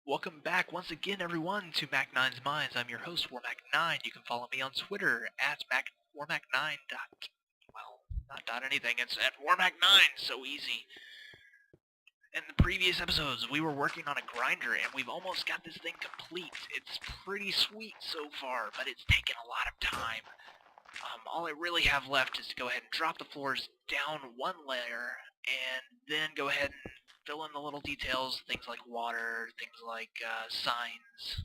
Welcome back once again, everyone, to Mack9's Minds. I'm your host, Mack9. You can follow me on Twitter at Mack9. Well, not dot anything. It's at Mack9. So easy. In the previous episodes, we were working on a grinder, and we've almost got this thing complete. It's pretty sweet so far, but it's taken a lot of time. All I really have left is to go ahead and drop the floors down one layer, and then go ahead and fill in the little details, things like water, things like signs,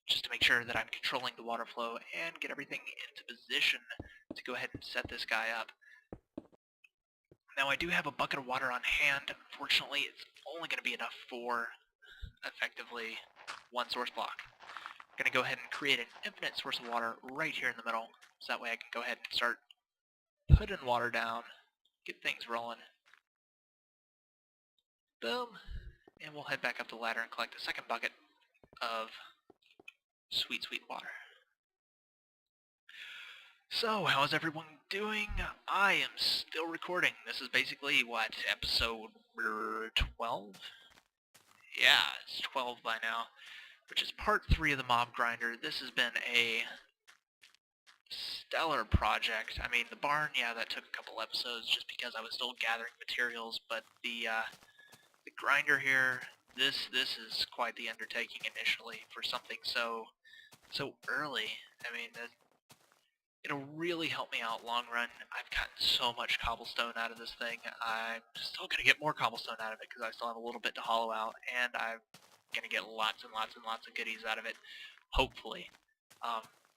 just to make sure that I'm controlling the water flow and get everything into position to go ahead and set this guy up. Now I do have a bucket of water on hand. Unfortunately, it's only going to be enough for, effectively, one source block. I'm going to go ahead and create an infinite source of water right here in the middle, so that way I can go ahead and start putting water down, get things rolling. Boom. And we'll head back up the ladder and collect a second bucket of sweet, sweet water. So, how's everyone doing? I am still recording. This is basically, what, episode 12? Yeah, it's 12 by now, which is part 3 of the mob grinder. This has been a stellar project. I mean, the barn, yeah, that took a couple episodes just because I was still gathering materials, but the grinder here, this is quite the undertaking initially for something so early. I mean, it'll really help me out long run. I've gotten so much cobblestone out of this thing. I'm still going to get more cobblestone out of it because I still have a little bit to hollow out, and I'm going to get lots and lots and lots of goodies out of it, hopefully.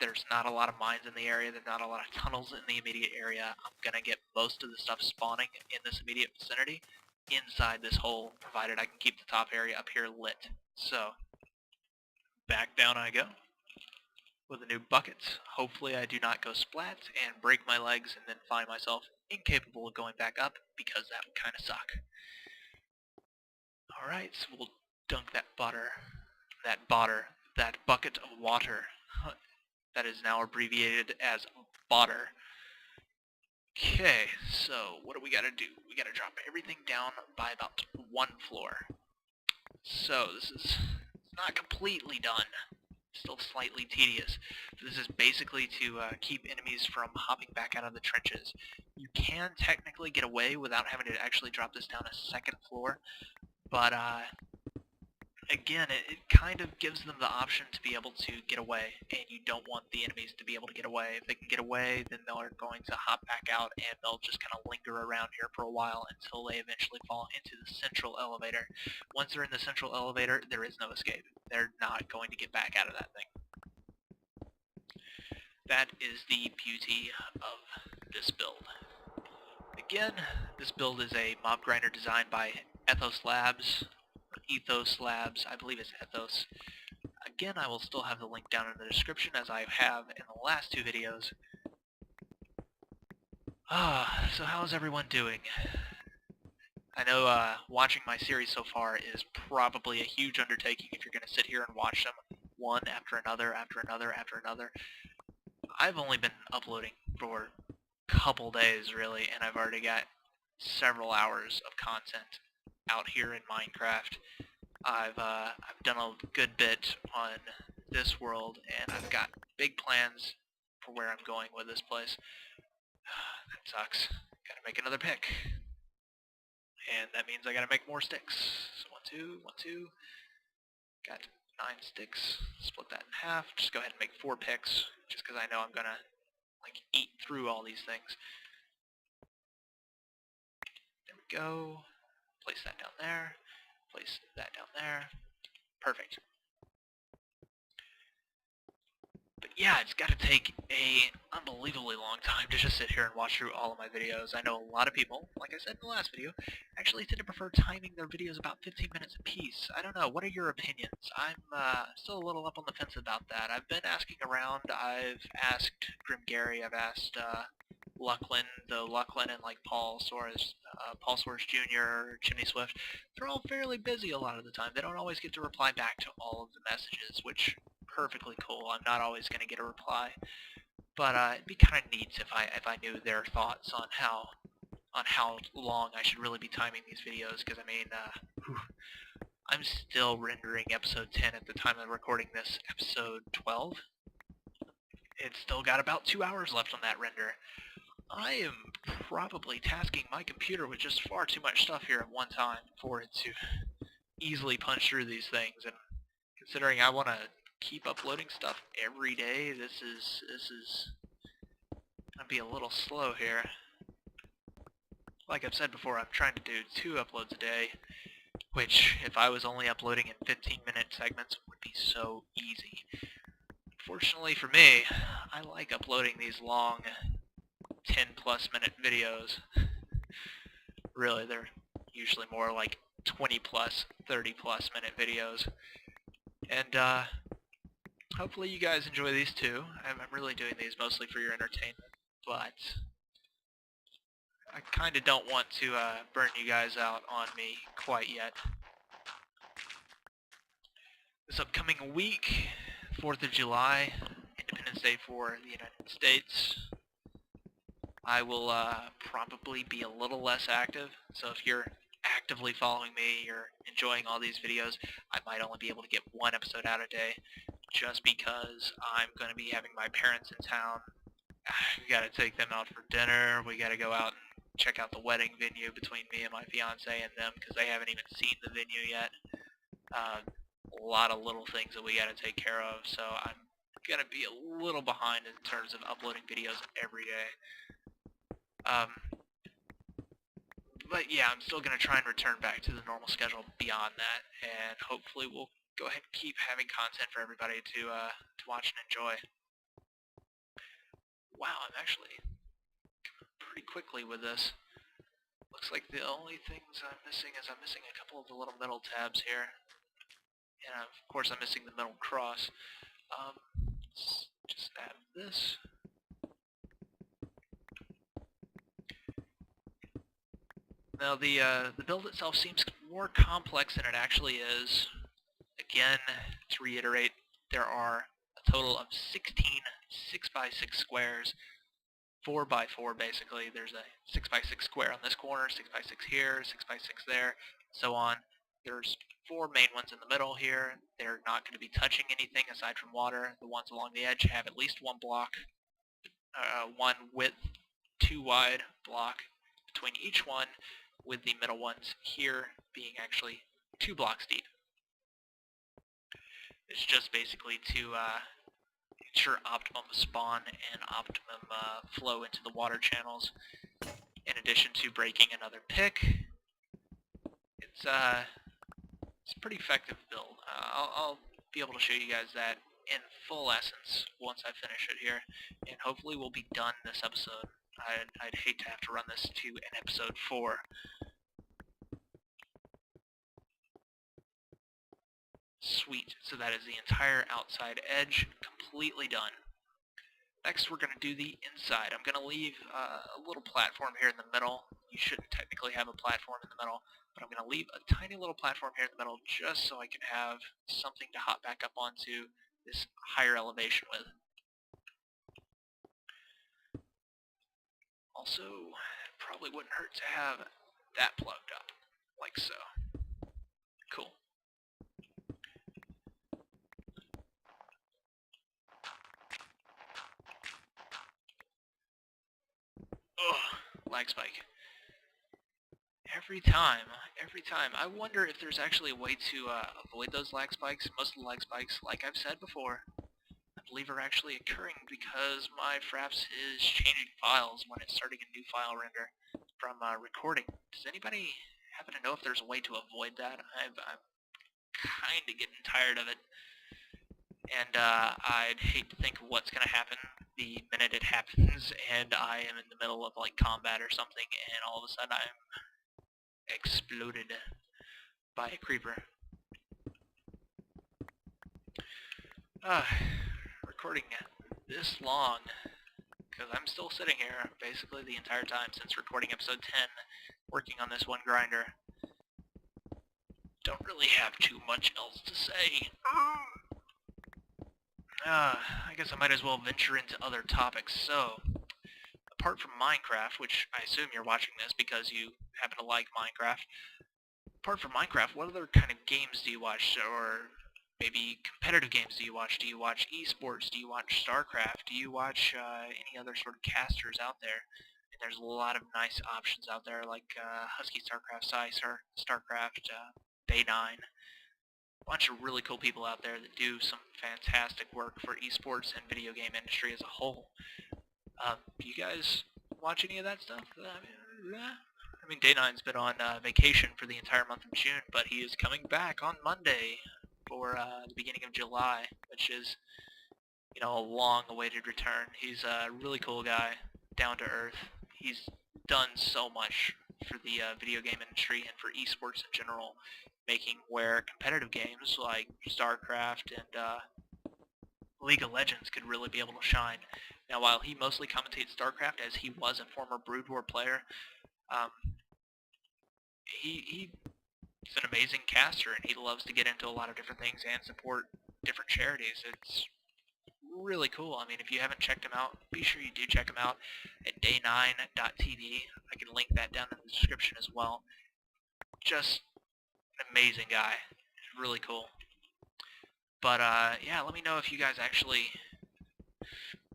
There's not a lot of mines in the area, there's not a lot of tunnels in the immediate area. I'm going to get most of the stuff spawning in this immediate vicinity inside this hole, provided I can keep the top area up here lit. So, back down I go with a new bucket. Hopefully I do not go splat and break my legs and then find myself incapable of going back up, because that would kind of suck. Alright, so we'll dunk that bucket of water. That is now abbreviated as botter. Okay, so what do we gotta do? We gotta drop everything down by about 1 floor. So this is not completely done. Still slightly tedious. This is basically to keep enemies from hopping back out of the trenches. You can technically get away without having to actually drop this down a second floor, but again, it kind of gives them the option to be able to get away, and you don't want the enemies to be able to get away. If they can get away, then they're going to hop back out, and they'll just kind of linger around here for a while until they eventually fall into the central elevator. Once they're in the central elevator, there is no escape. They're not going to get back out of that thing. That is the beauty of this build. Again, this build is a mob grinder designed by Ethos Labs. I believe it's Ethos. Again, I will still have the link down in the description, as I have in the last 2 videos. So how's everyone doing? I know watching my series so far is probably a huge undertaking if you're going to sit here and watch them one after another, after another, after another. I've only been uploading for a couple days, really, and I've already got several hours of content out here in Minecraft. I've done a good bit on this world, and I've got big plans for where I'm going with this place. That sucks. Gotta make another pick. And that means I gotta make more sticks. So 1, 2. Got 9 sticks. Split that in half. Just go ahead and make 4 picks, just because I know I'm gonna eat through all these things. There we go. Place that down there. Place that down there. Perfect. But yeah, it's got to take a unbelievably long time to just sit here and watch through all of my videos. I know a lot of people, like I said in the last video, actually tend to prefer timing their videos about 15 minutes apiece. I don't know, what are your opinions? I'm still a little up on the fence about that. I've been asking around. I've asked Grim Gary, I've asked Lucklin and Paul Soares Jr., Chimney Swift. They're all fairly busy a lot of the time. They don't always get to reply back to all of the messages, which perfectly cool. I'm not always going to get a reply, but it'd be kind of neat if I knew their thoughts on how long I should really be timing these videos, because I mean, I'm still rendering episode 10 at the time of recording this episode 12. It's still got about 2 hours left on that render. I am probably tasking my computer with just far too much stuff here at one time for it to easily punch through these things, and considering I want to keep uploading stuff every day, this is gonna be a little slow here. Like I've said before, I'm trying to do 2 uploads a day, which if I was only uploading in 15-minute segments would be so easy. Fortunately for me, I like uploading these long 10+ minute videos. Really, they're usually more like 20+, 30+ minute videos. And hopefully you guys enjoy these too. I'm really doing these mostly for your entertainment, but I kind of don't want to burn you guys out on me quite yet. This upcoming week, 4th of July, Independence Day for the United States, I will probably be a little less active. So if you're actively following me, you're enjoying all these videos, I might only be able to get 1 episode out a day, just because I'm going to be having my parents in town. We got to take them out for dinner. We got to go out and check out the wedding venue between me and my fiance and them, because they haven't even seen the venue yet. A lot of little things that we got to take care of, so I'm going to be a little behind in terms of uploading videos every day. But yeah, I'm still going to try and return back to the normal schedule beyond that, and hopefully we'll go ahead and keep having content for everybody to watch and enjoy. Wow, I'm actually pretty quickly with this. Looks like the only things I'm missing is I'm missing a couple of the little metal tabs here. And of course I'm missing the metal cross. Let's just add this. Now the build itself seems more complex than it actually is. Again, to reiterate, there are a total of 16 6x6 squares, 4x4 basically. There's a 6x6 square on this corner, 6x6 here, 6x6 there, so on. There's 4 main ones in the middle here. They're not going to be touching anything aside from water. The ones along the edge have at least 1 block, 1 width, 2 wide block between each one, with the middle ones here being actually 2 blocks deep. It's just basically to ensure optimum spawn and optimum flow into the water channels, in addition to breaking another pick. It's a pretty effective build. I'll be able to show you guys that in full essence once I finish it here, and hopefully we'll be done this episode. I'd hate to have to run this to an episode 4. Sweet, so that is the entire outside edge completely done. Next we're going to do the inside. I'm going to leave a little platform here in the middle. You shouldn't technically have a platform in the middle, but I'm going to leave a tiny little platform here in the middle just so I can have something to hop back up onto this higher elevation with. Also, probably wouldn't hurt to have that plugged up, like so. Cool. Ugh, lag spike. Every time. I wonder if there's actually a way to avoid those lag spikes. Most of the lag spikes, like I've said before, I believe are actually occurring because my Fraps is changing files when it's starting a new file render from recording. Does anybody happen to know if there's a way to avoid that? I'm kind of getting tired of it, and I'd hate to think of what's going to happen the minute it happens and I am in the middle of like combat or something and all of a sudden I'm exploded by a creeper. Recording this long, because I'm still sitting here basically the entire time since recording episode 10, working on this one grinder. Don't really have too much else to say. I guess I might as well venture into other topics. So, apart from Minecraft, which I assume you're watching this because you happen to like Minecraft, apart from Minecraft, what other kind of games do you watch, or maybe competitive games do you watch? Do you watch esports? Do you watch StarCraft? Do you watch any other sort of casters out there? And there's a lot of nice options out there, like Husky StarCraft, StarCraft, Day9. A bunch of really cool people out there that do some fantastic work for esports and video game industry as a whole. Do you guys watch any of that stuff? I mean, Day9's been on vacation for the entire month of June, but he is coming back on Monday for the beginning of July, which is, you know, a long-awaited return. He's a really cool guy, down to earth. He's done so much for the video game industry and for esports in general, making where competitive games like StarCraft and League of Legends could really be able to shine. Now, while he mostly commentates StarCraft, as he was a former Brood War player, he's an amazing caster, and he loves to get into a lot of different things and support different charities. It's really cool. I mean, if you haven't checked him out, be sure you do check him out at day9.tv. I can link that down in the description as well. Just an amazing guy. It's really cool. But yeah, let me know if you guys actually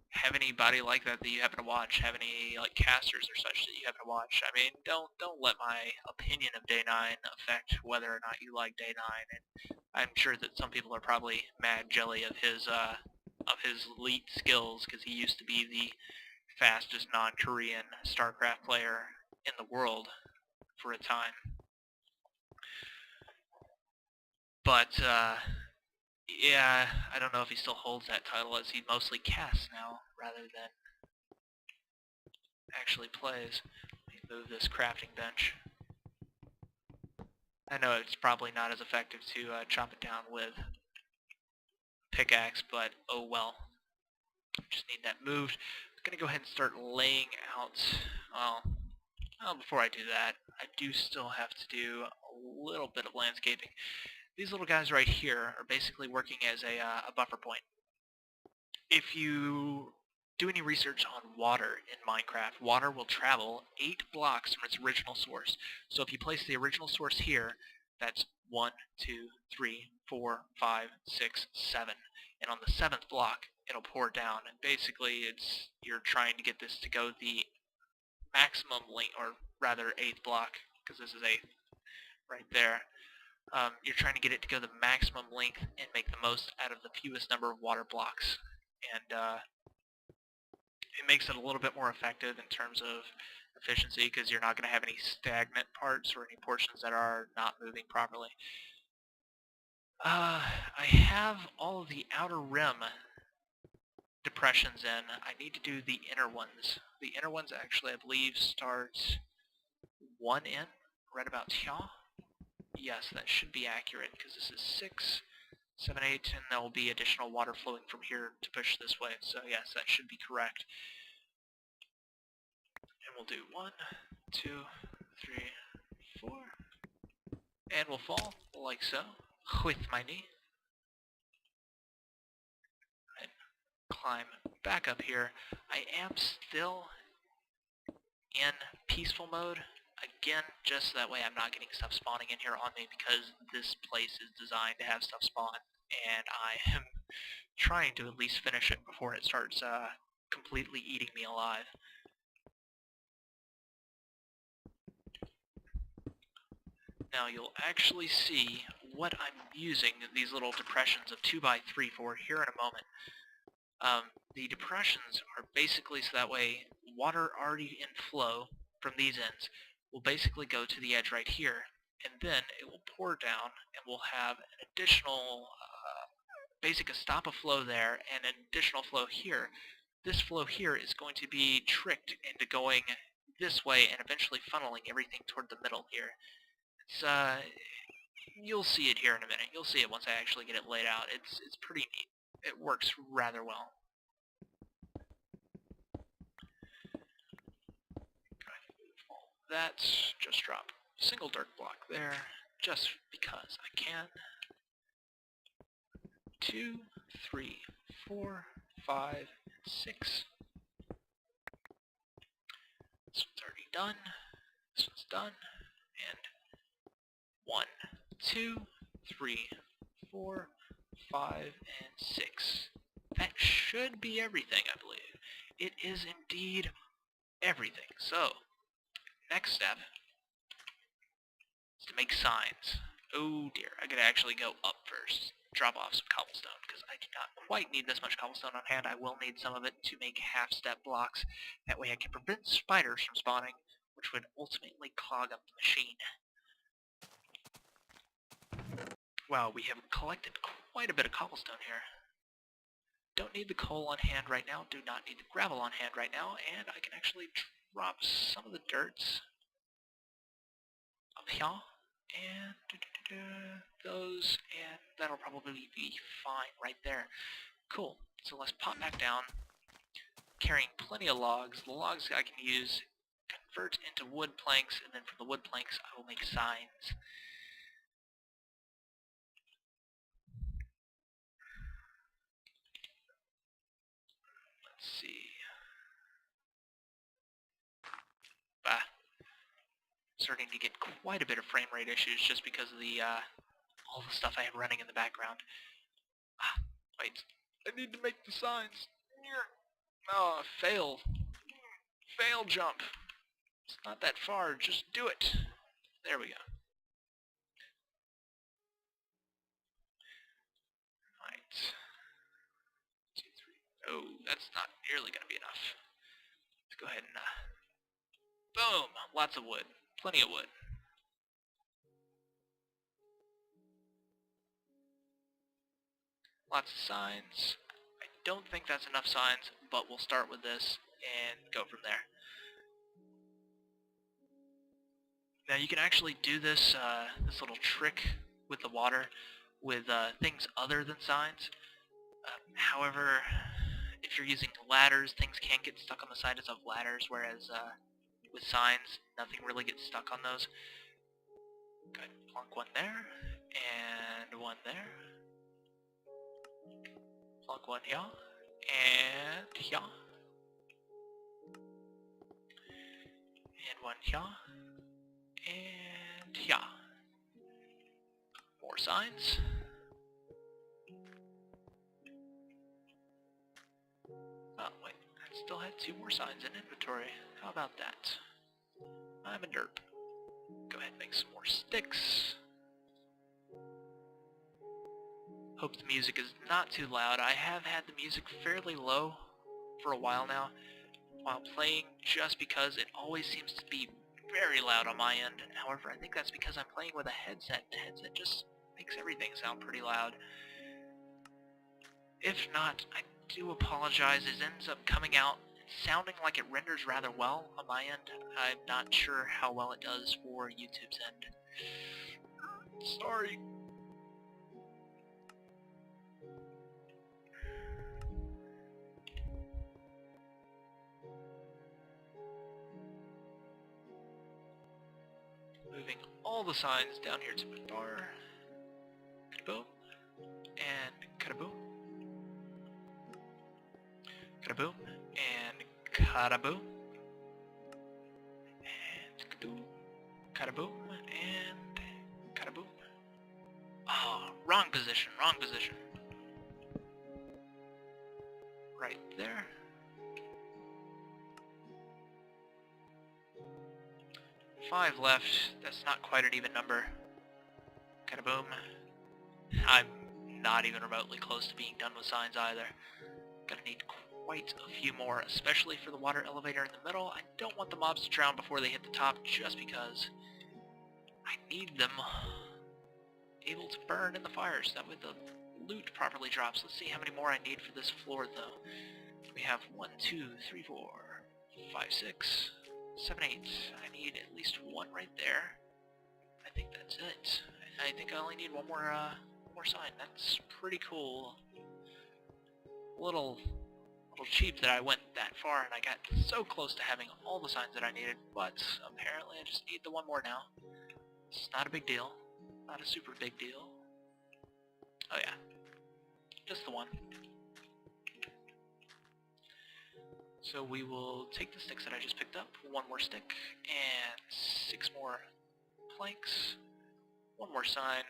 have anybody like that that you happen to watch, have any like casters or such that you happen to watch. I mean, don't let my opinion of Day9 affect whether or not you like Day9. And I'm sure that some people are probably mad jelly of his elite skills, because he used to be the fastest non-Korean StarCraft player in the world for a time. But yeah, I don't know if he still holds that title, as he mostly casts now rather than actually plays. Let me move this crafting bench. I know it's probably not as effective to chop it down with pickaxe, but oh well. Just need that moved. I'm going to go ahead and start laying out, well, before I do that, I do still have to do a little bit of landscaping. These little guys right here are basically working as a buffer point. If you do any research on water in Minecraft, water will travel 8 blocks from its original source. So if you place the original source here, that's 1, 2, 3, 4, 5, 6, 7. And on the 7th block, it'll pour down. And basically, you're trying to get this to go the maximum length, or rather 8th block, because this is 8th right there. You're trying to get it to go the maximum length and make the most out of the fewest number of water blocks. And it makes it a little bit more effective in terms of efficiency, because you're not going to have any stagnant parts or any portions that are not moving properly. I have all of the outer rim depressions in. I need to do the inner ones. The inner ones actually, I believe, start 1 in, right about here. Yes, that should be accurate, because this is 6, 7, 8, and there will be additional water flowing from here to push this way. So yes, that should be correct. And we'll do 1, 2, 3, 4, and we'll fall like so with my knee. And climb back up here. I am still in peaceful mode. Again, just that way I'm not getting stuff spawning in here on me, because this place is designed to have stuff spawn, and I am trying to at least finish it before it starts completely eating me alive. Now you'll actually see what I'm using these little depressions of 2x3 for here in a moment. The depressions are basically so that way water already in flow from these ends will basically go to the edge right here, and then it will pour down, and we'll have an additional a stop of flow there and an additional flow here. This flow here is going to be tricked into going this way and eventually funneling everything toward the middle here. It's you'll see it here in a minute. You'll see it once I actually get it laid out. It's pretty neat. It works rather well. That, just drop a single dirt block there, just because I can. 2, 3, 4, 5, 6. This one's already done. This one's done. And 1, 2, 3, 4, 5, and 6. That should be everything, I believe. It is indeed everything. So, next step is to make signs. Oh dear, I gotta actually go up first. Drop off some cobblestone, because I do not quite need this much cobblestone on hand. I will need some of it to make half-step blocks. That way I can prevent spiders from spawning, which would ultimately clog up the machine. Wow, we have collected quite a bit of cobblestone here. Don't need the coal on hand right now, do not need the gravel on hand right now, and I can actually drop some of the dirts up here, and those, and that'll probably be fine right there. Cool, so let's pop back down, carrying plenty of logs. The logs I can use, convert into wood planks, and then from the wood planks I will make signs. Let's see. Bah. Starting to get quite a bit of frame rate issues just because of the all the stuff I have running in the background. Ah, wait. I need to make the signs. Oh, fail. Fail jump. It's not that far, just do it. There we go. Right. 2, 3. Oh, that's not nearly going to be enough. Let's go ahead and, boom! Lots of wood. Plenty of wood. Lots of signs. I don't think that's enough signs, but we'll start with this and go from there. Now you can actually do this this little trick with the water with things other than signs. However, if you're using ladders, things can get stuck on the sides of ladders, whereas with signs, nothing really gets stuck on those. Go ahead and plunk one there, and one there. Plunk one here, and here. And one here, and here. More signs. Oh, wait, I still had 2 more signs in inventory. How about that? I'm a derp. Go ahead and make some more sticks. Hope the music is not too loud. I have had the music fairly low for a while now while playing, just because it always seems to be very loud on my end. However, I think that's because I'm playing with a headset. The headset just makes everything sound pretty loud. If not, I do apologize. It ends up coming out sounding like it renders rather well on my end. I'm not sure how well it does for YouTube's end. Sorry. Moving all the signs down here to my bar. Kaboom. And kaboom. Kaboom. And kaboom. And kaboom. Kaboom. And kaboom. Oh, wrong position, wrong position. Right there. Five left. That's not quite an even number. Kaboom. I'm not even remotely close to being done with signs either. Gonna need quite a few more, especially for the water elevator in the middle. I don't want the mobs to drown before they hit the top, just because I need them able to burn in the fires. That way the loot properly drops. Let's see how many more I need for this floor, though. We have 1, 2, 3, 4, 5, 6, 7, 8. I need at least one right there. I think that's it. I think I only need one more sign. That's pretty cool. A little cheap that I went that far and I got so close to having all the signs that I needed, but apparently I just need the one more now. It's not a big deal. Not a super big deal. Oh yeah. Just the one. So we will take the sticks that I just picked up, one more stick, and 6 more planks. One more sign.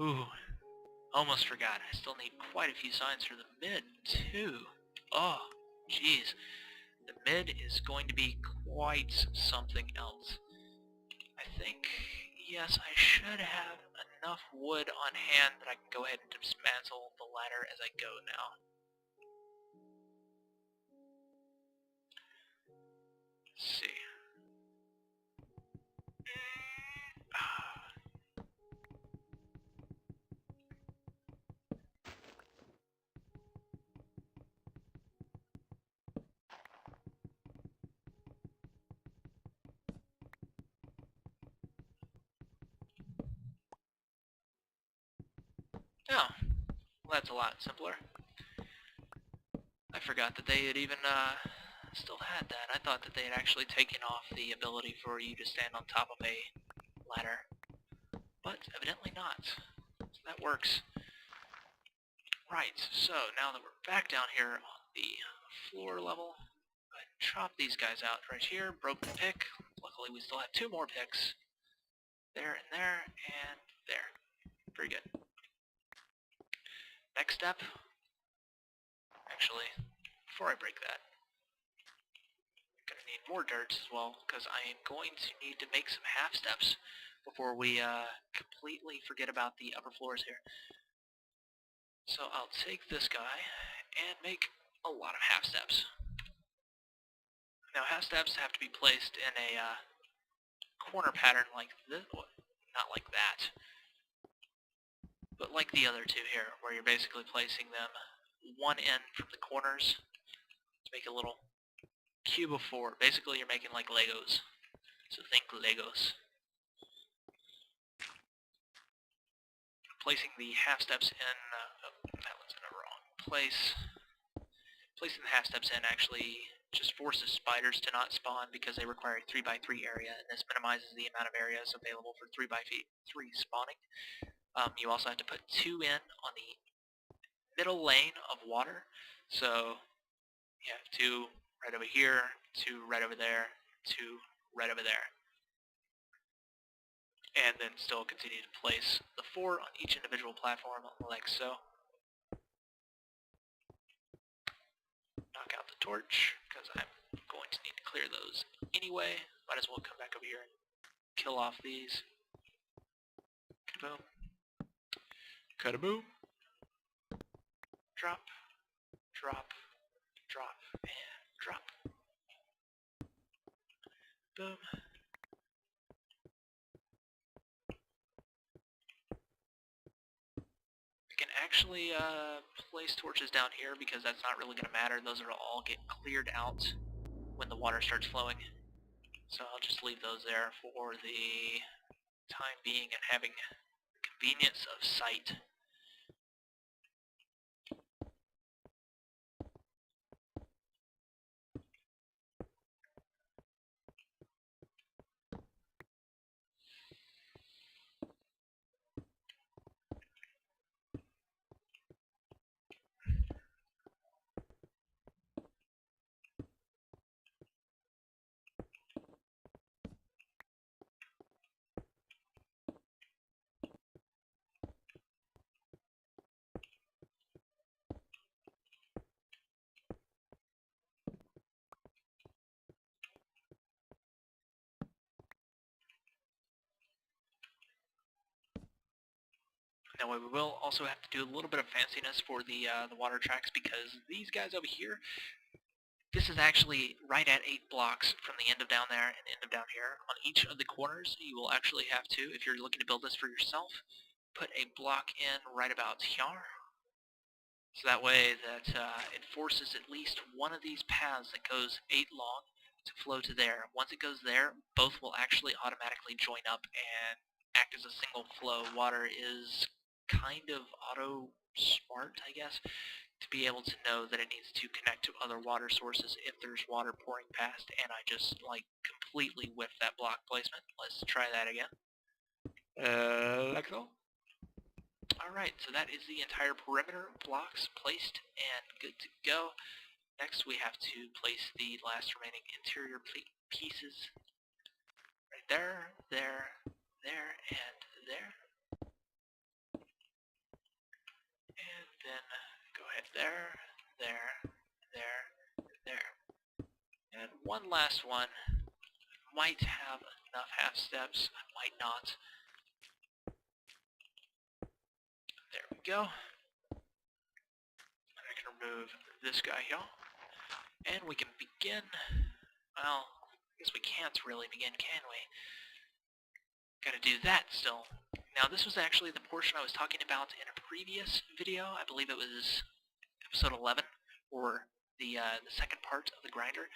Ooh, almost forgot. I still need quite a few signs for the mid, too. Oh, jeez. The mid is going to be quite something else. I think, yes, I should have enough wood on hand that I can go ahead and dismantle the ladder as I go now. Let's see. Oh, well, that's a lot simpler. I forgot that they had even still had that. I thought that they had actually taken off the ability for you to stand on top of a ladder, but evidently not. So that works. Right, so now that we're back down here on the floor level, go ahead and chop these guys out right here. Broken pick. Luckily we still have 2 more picks. There and there and there. Pretty good. Next step. Actually, before I break that, I'm going to need more dirt as well, because I am going to need to make some half steps before we completely forget about the upper floors here. So I'll take this guy and make a lot of half steps. Now half steps have to be placed in a corner pattern like this, not like that, but like the other two here, where you're basically placing them one end from the corners to make a little cube of 4. Basically you're making like Legos, so think Legos. Placing the half steps in, oh, that one's in the wrong place. Placing the half steps in actually just forces spiders to not spawn because they require a 3x3 area, and this minimizes the amount of areas available for 3x3 spawning. You also have to put 2 in on the middle lane of water, so you have 2 right over here, 2 right over there, 2 right over there. And then still continue to place the 4 on each individual platform like so. Knock out the torch, because I'm going to need to clear those anyway. Might as well come back over here and kill off these. Kaboom. Kaboom. Drop. Drop. Drop. And drop. Boom. I can actually place torches down here because that's not really going to matter. Those will all get cleared out when the water starts flowing. So I'll just leave those there for the time being and having convenience of sight. Now we will also have to do a little bit of fanciness for the water tracks, because these guys over here, this is actually right at 8 blocks from the end of down there and end of down here. On each of the corners, you will actually have to, if you're looking to build this for yourself, put a block in right about here. So that way that it forces at least one of these paths that goes 8 long to flow to there. Once it goes there, both will actually automatically join up and act as a single flow. Water is kind of auto-smart, I guess, to be able to know that it needs to connect to other water sources if there's water pouring past, and I just, like, completely whiffed that block placement. Let's try that again. Like so. Alright, so that is the entire perimeter blocks placed and good to go. Next we have to place the last remaining interior pieces right there, there, there, and there. And then go ahead there, there, there. And one last one. Might have enough half steps, I might not. There we go. And I can remove this guy here. And we can begin. Well, I guess we can't really begin, can we? Gotta do that still. Now this was actually the portion I was talking about in a previous video. I believe it was episode 11, or the second part of the grinder.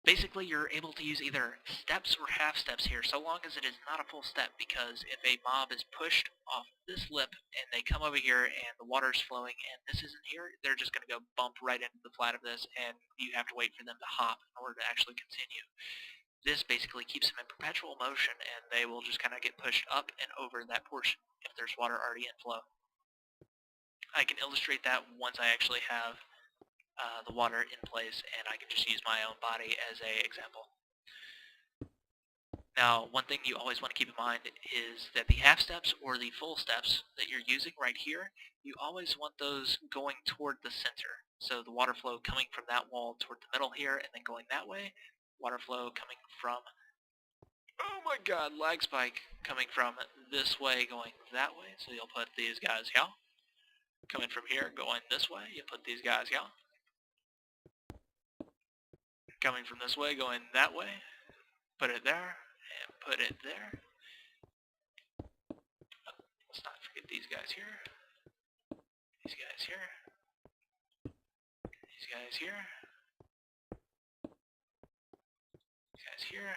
Basically, you're able to use either steps or half steps here, so long as it is not a full step, because if a mob is pushed off this lip and they come over here and the water's flowing and this isn't here, they're just going to go bump right into the flat of this, and you have to wait for them to hop in order to actually continue. This basically keeps them in perpetual motion, and they will just kind of get pushed up and over that portion if there's water already in flow. I can illustrate that once I actually have the water in place, and I can just use my own body as an example. Now, one thing you always want to keep in mind is that the half steps or the full steps that you're using right here, you always want those going toward the center. So the water flow coming from that wall toward the middle here and then going that way. Water flow coming from, oh my god, lag spike, coming from this way going that way. So you'll put these guys here. Coming from here going this way, you put these guys here. Coming from this way going that way, put it there. And put it there. Let's not forget these guys here. These guys here. These guys here. These guys here.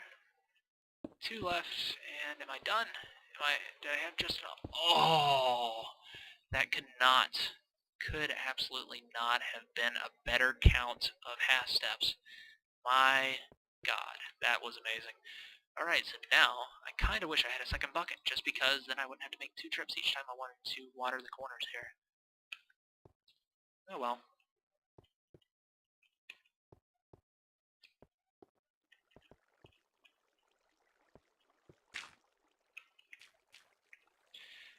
2 left, and am I done? Did I have just enough? Oh! That could absolutely not have been a better count of half steps. My god, that was amazing. Alright, so now, I kind of wish I had a second bucket, just because then I wouldn't have to make 2 trips each time I wanted to water the corners here. Oh well.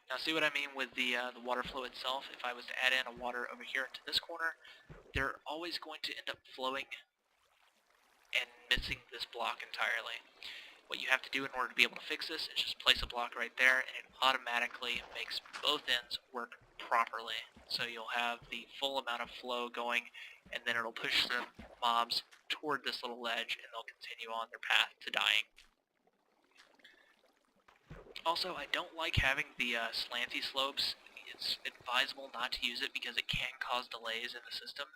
Now see what I mean with the water flow itself? If I was to add in a water over here into this corner, they're always going to end up flowing and missing this block entirely. What you have to do in order to be able to fix this is just place a block right there, and it automatically makes both ends work properly. So you'll have the full amount of flow going, and then it'll push the mobs toward this little ledge, and they'll continue on their path to dying. Also, I don't like having the slanty slopes. It's advisable not to use it because it can cause delays in the system.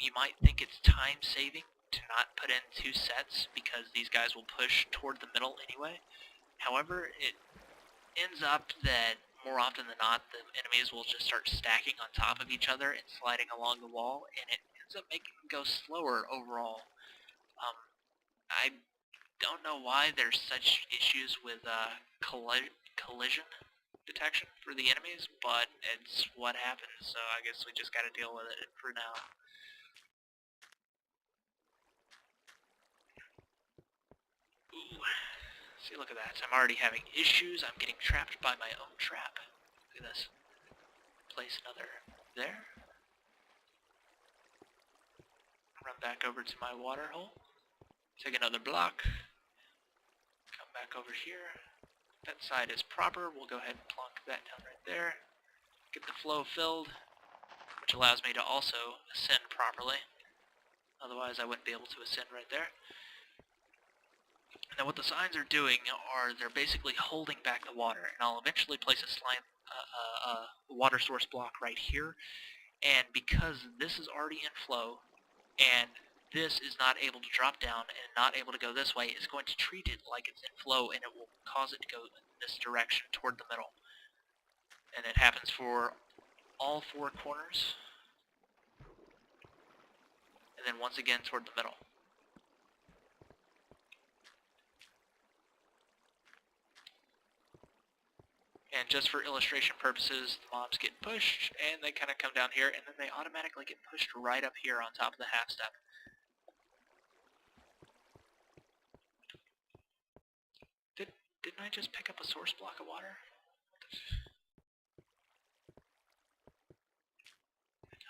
You might think it's time saving to not put in 2 sets because these guys will push toward the middle anyway. However, it ends up that more often than not the enemies will just start stacking on top of each other and sliding along the wall, and it ends up making them go slower overall. I don't know why there's such issues with collision detection for the enemies, but it's what happens, so I guess we just gotta deal with it for now. Ooh. See, look at that. I'm already having issues. I'm getting trapped by my own trap. Look at this. Place another there. Run back over to my water hole. Take another block. Come back over here. That side is proper. We'll go ahead and plonk that down right there. Get the flow filled, which allows me to also ascend properly. Otherwise I wouldn't be able to ascend right there. Now what the signs are doing are they're basically holding back the water, and I'll eventually place a water source block right here, and because this is already in flow, and this is not able to drop down and not able to go this way, it's going to treat it like it's in flow, and it will cause it to go in this direction toward the middle. And it happens for all 4 corners, and then once again toward the middle. And just for illustration purposes, the mobs get pushed, and they kind of come down here, and then they automatically get pushed right up here on top of the half step. Didn't I just pick up a source block of water?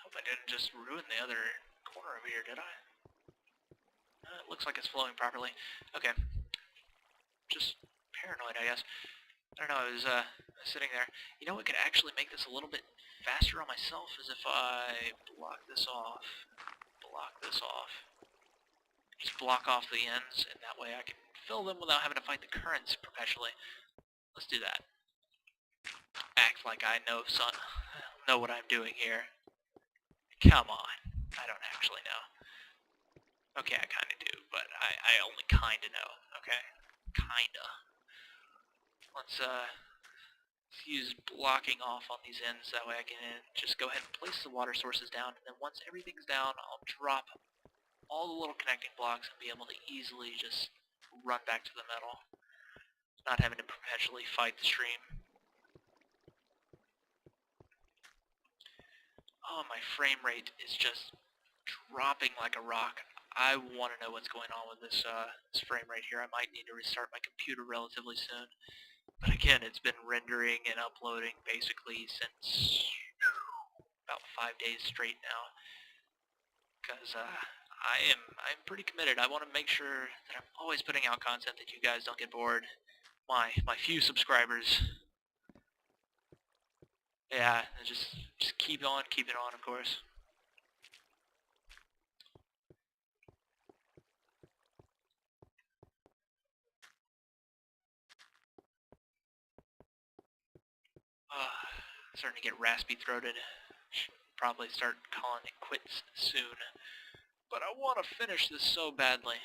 Hope I didn't just ruin the other corner over here, did I? It looks like it's flowing properly. Okay. Just paranoid, I guess. I don't know, I was sitting there. You know what could actually make this a little bit faster on myself is if I block this off. Just block off the ends, and that way I can fill them without having to fight the currents perpetually. Let's do that. Act like I know what I'm doing here. Come on. I don't actually know. Okay, I kinda do, but I only kinda know, okay? Kinda. Let's use blocking off on these ends, that way I can just go ahead and place the water sources down, and then once everything's down, I'll drop all the little connecting blocks and be able to easily just run back to the middle, not having to perpetually fight the stream. Oh, my frame rate is just dropping like a rock. I want to know what's going on with this frame rate here. I might need to restart my computer relatively soon. But again, it's been rendering and uploading basically since about 5 days straight now. Because I'm pretty committed. I want to make sure that I'm always putting out content that you guys don't get bored. My few subscribers. Yeah, just keep on keeping on, of course. Starting to get raspy-throated. Should probably start calling it quits soon. But I want to finish this so badly.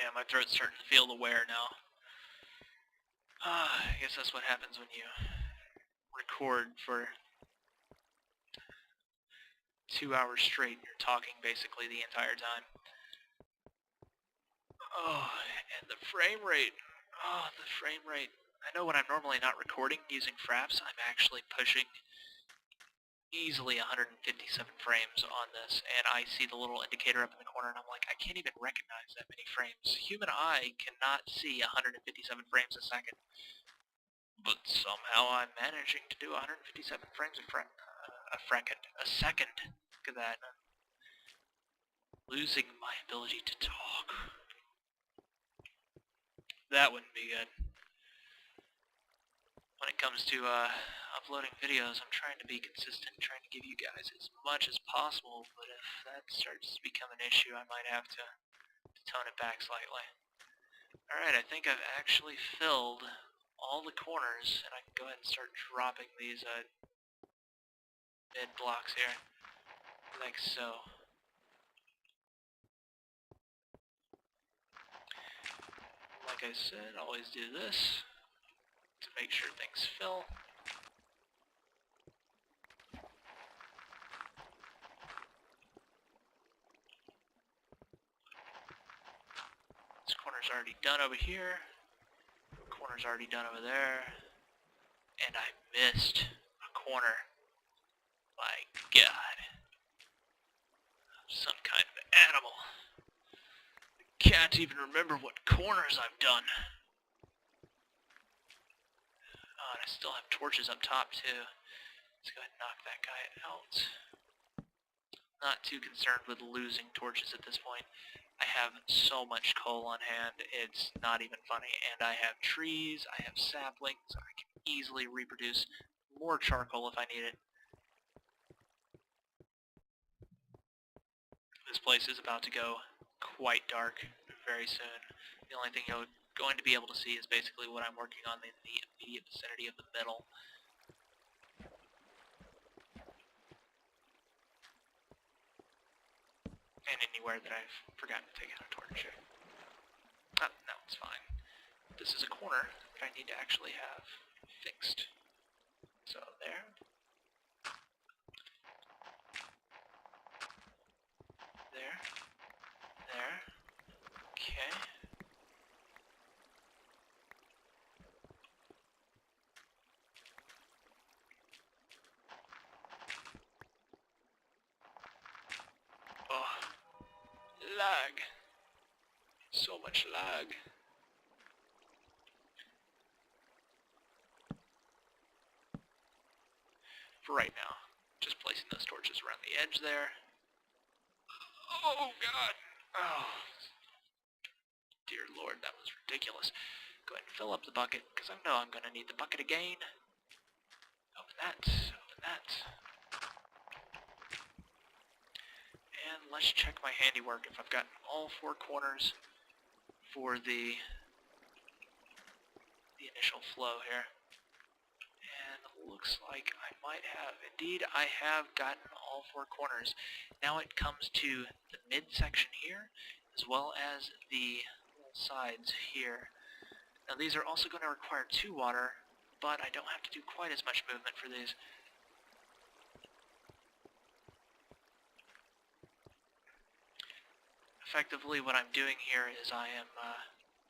Yeah, my throat's starting to feel the wear now. I guess that's what happens when you record for 2 hours straight. You're talking basically the entire time. Oh, and the frame rate. Oh, the frame rate. I know when I'm normally not recording using fraps, I'm actually pushing easily 157 frames on this, and I see the little indicator up in the corner, and I'm like, I can't even recognize that many frames. Human eye cannot see 157 frames a second. But somehow I'm managing to do 157 frames a second. Look at that. I'm losing my ability to talk. That wouldn't be good. When it comes to uploading videos, I'm trying to be consistent, trying to give you guys as much as possible, but if that starts to become an issue, I might have to tone it back slightly. Alright, I think I've actually filled all the corners, and I can go ahead and start dropping these mid blocks here, like so. Like I said, always do this to make sure things fill. This corner's already done over here. Corner's already done over there. And I missed a corner. My God. Some kind of animal. Can't even remember what corners I've done. Oh, and I still have torches up top too. Let's go ahead and knock that guy out. Not too concerned with losing torches at this point. I have so much coal on hand, it's not even funny. And I have trees, I have saplings, I can easily reproduce more charcoal if I need it. This place is about to go quite dark very soon. The only thing you're going to be able to see is basically what I'm working on in the immediate vicinity of the middle. And anywhere that I've forgotten to take out a torch. Oh, no, it's fine. This is a corner that I need to actually have fixed. So there. There. There. Okay. Oh. Lag. So much lag. For right now, just placing those torches around the edge there. Oh god! Oh, dear lord, that was ridiculous. Go ahead and fill up the bucket, because I know I'm going to need the bucket again. Open that, open that. And let's check my handiwork if I've gotten all four corners for the initial flow here. And looks like I might have. Indeed, I have gotten all four corners. Now it comes to the midsection here, as well as the little sides here. Now these are also going to require 2 water, but I don't have to do quite as much movement for these. Effectively what I'm doing here is I am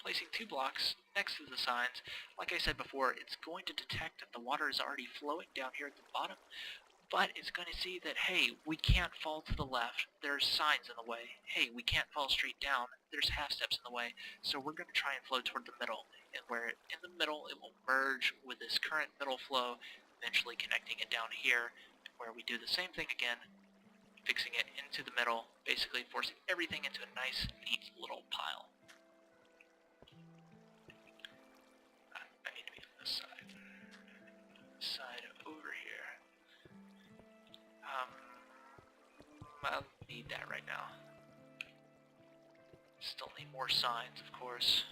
placing 2 blocks next to the signs. Like I said before, it's going to detect that the water is already flowing down here at the bottom, but it's going to see that, hey, we can't fall to the left, there's signs in the way. Hey, we can't fall straight down, there's half steps in the way. So we're going to try and flow toward the middle, and where in the middle it will merge with this current middle flow, eventually connecting it down here, where we do the same thing again, fixing it into the middle, basically forcing everything into a nice, neat little pile. I need to be on this side. This side over here. I'll need that right now. Still need more signs, of course.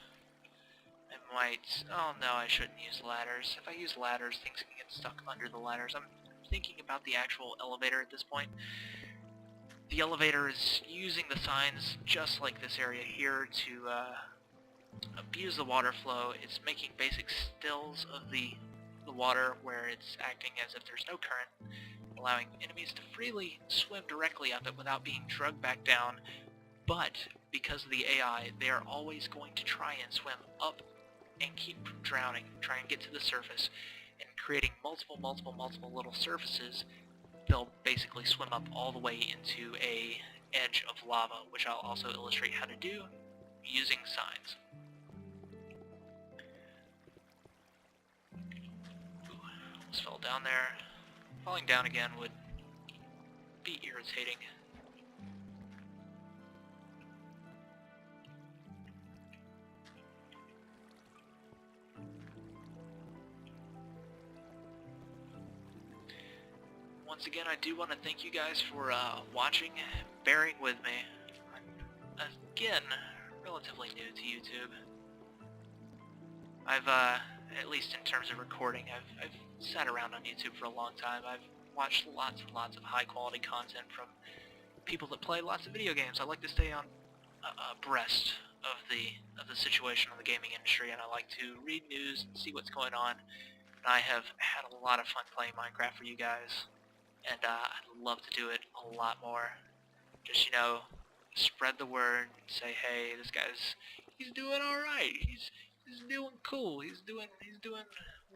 I might... oh no, I shouldn't use ladders. If I use ladders, things can get stuck under the ladders. I'm thinking about the actual elevator at this point. The elevator is using the signs just like this area here to abuse the water flow. It's making basic stills of the water where it's acting as if there's no current, allowing enemies to freely swim directly up it without being drugged back down. But because of the AI, they are always going to try and swim up and keep from drowning, try and get to the surface, and creating multiple little surfaces. They'll basically swim up all the way into a edge of lava, which I'll also illustrate how to do using signs. Ooh, almost fell down there. Falling down again would be irritating. Once again, I do want to thank you guys for watching, bearing with me. I'm, again, relatively new to YouTube. I've, at least in terms of recording, I've sat around on YouTube for a long time. I've watched lots and lots of high-quality content from people that play lots of video games. I like to stay on abreast of the situation of the gaming industry, and I like to read news and see what's going on. And I have had a lot of fun playing Minecraft for you guys. And I'd love to do it a lot more. Just, you know, spread the word, say, hey, this guy's, he's doing alright, he's doing cool, he's doing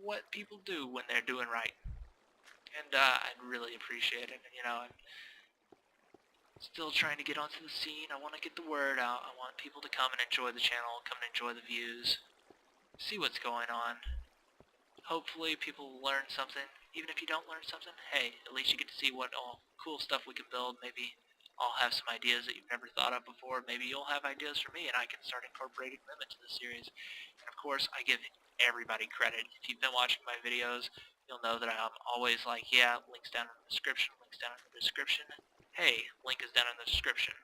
what people do when they're doing right. And I'd really appreciate it. And, you know, I'm still trying to get onto the scene. I want to get the word out. I want people to come and enjoy the channel, come and enjoy the views, see what's going on. Hopefully people will learn something. Even if you don't learn something, hey, at least you get to see what all cool stuff we can build. Maybe I'll have some ideas that you've never thought of before. Maybe you'll have ideas for me and I can start incorporating them into the series. And of course, I give everybody credit. If you've been watching my videos, you'll know that I'm always like, yeah, links down in the description, links down in the description. Hey, link is down in the description.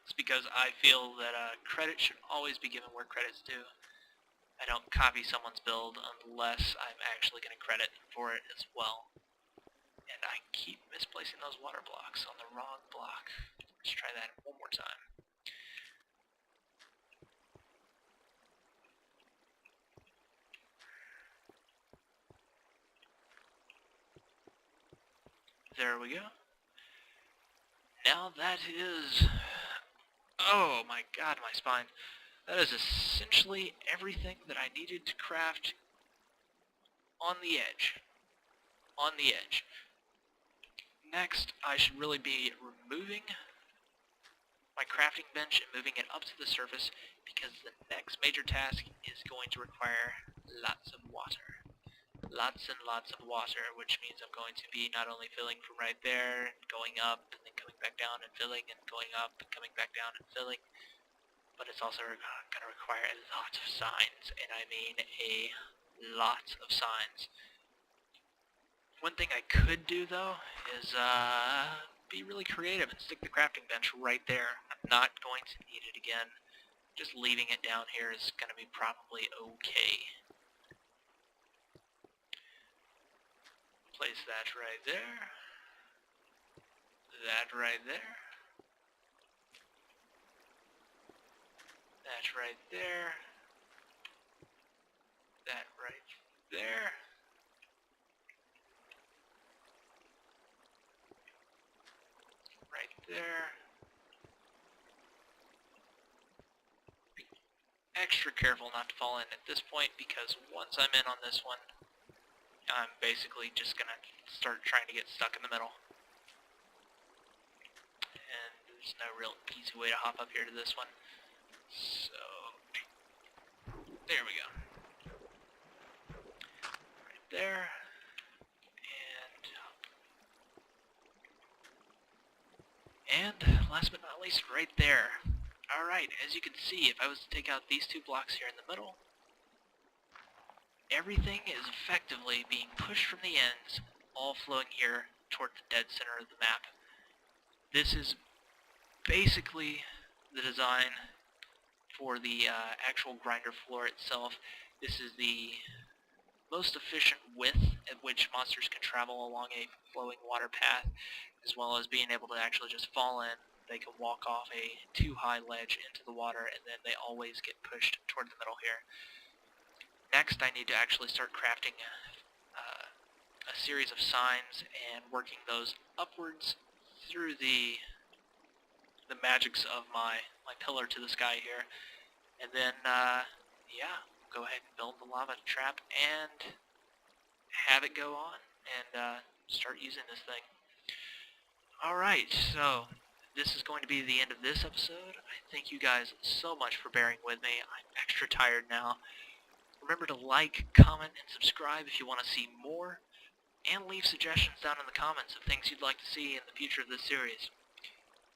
It's because I feel that credit should always be given where credit's due. I don't copy someone's build unless I'm actually going to credit them for it as well. And I keep misplacing those water blocks on the wrong block. Let's try that one more time. There we go. Now that is... Oh my god, my spine. That is essentially everything that I needed to craft on the edge. On the edge. Next, I should really be removing my crafting bench and moving it up to the surface, because the next major task is going to require lots of water. Lots and lots of water, which means I'm going to be not only filling from right there, and going up, and then coming back down and filling, and going up, and coming back down and filling, but it's also going to require a lot of signs, and I mean a lot of signs. One thing I could do, though, is be really creative and stick the crafting bench right there. I'm not going to need it again. Just leaving it down here is going to be probably okay. Place that right there. That right there. That right there. That right there. Right there. Be extra careful not to fall in at this point, because once I'm in on this one, I'm basically just gonna start trying to get stuck in the middle. And there's no real easy way to hop up here to this one. So, there we go. Right there. And last but not least, right there. Alright, as you can see, if I was to take out these two blocks here in the middle, everything is effectively being pushed from the ends, all flowing here toward the dead center of the map. This is basically the design for the actual grinder floor itself. This is the most efficient width at which monsters can travel along a flowing water path, as well as being able to actually just fall in. They can walk off a too high ledge into the water, and then they always get pushed toward the middle here. Next, I need to actually start crafting a series of signs and working those upwards through the magics of my pillar to the sky here. And then, yeah, go ahead and build the lava trap and have it go on and start using this thing. Alright, so this is going to be the end of this episode. I thank you guys so much for bearing with me. I'm extra tired now. Remember to like, comment, and subscribe if you want to see more, and leave suggestions down in the comments of things you'd like to see in the future of this series.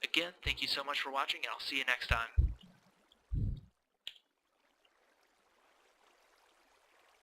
Again, thank you so much for watching, and I'll see you next time.